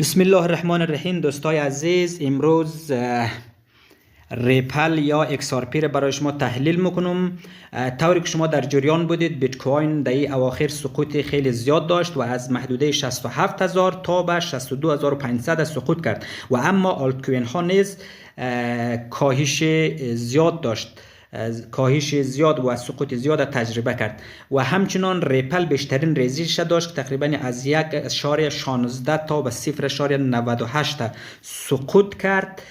بسم الله الرحمن الرحیم. دوستای عزیز، امروز ریپل یا XRP را برای شما تحلیل میکنم. طوری که شما در جریان بودید، بیت کوین در این اواخر سقوط خیلی زیاد داشت و از محدوده 67000 تا به 62500 سقوط کرد و اما آلت کوین ها نیز کاهش زیاد داشت، کاهش زیاد و سقوط زیاد تجربه کرد و همچنان ریپل بیشترین ریزش داشت که تقریبا از 1.16 تا به 0.98 سقوط کرد.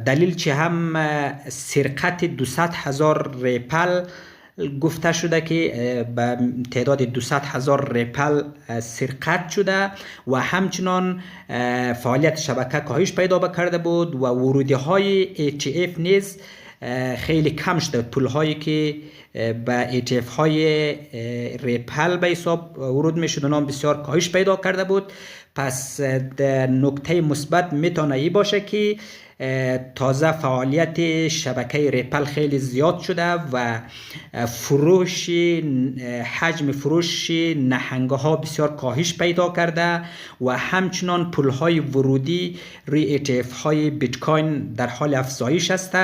دلیل چه هم سرقت 200,000 ریپل گفته شده که به تعداد 200,000 ریپل سرقت شده و همچنان فعالیت شبکه کاهش پیدا کرده بود و ورودی های ETF نیز خیلی کم شده. پول هایی که به ETF های ریپل به حساب ورود می شد اونها بسیار کاهش پیدا کرده بود. پس نکته مثبت میتونه ای باشه که تازه فعالیت شبکه ریپل خیلی زیاد شده و حجم فروش نهنگه ها بسیار کاهش پیدا کرده و همچنان پول های ورودی روی ETF های بیت کوین در حال افزایش است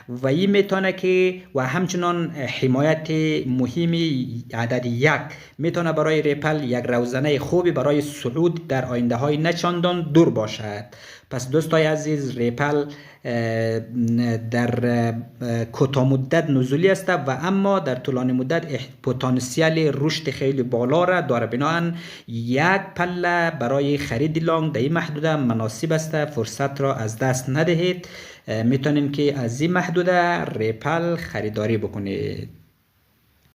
و این میتونه که و همچنان حمایت مهمی عدد 1 میتونه برای ریپل یک روزنه خوبی برای صعود در آینده های نچندان دور باشد. پس دوستای عزیز، ریپل در کوتاه مدت نزولی است و اما در طولانی مدت پتانسیل رشد خیلی بالا را داره. بنابراین یک پله برای خرید لانگ در این محدوده مناسب است. فرصت را از دست ندهید. میتونین که از این محدوده ریپل خریداری بکنید.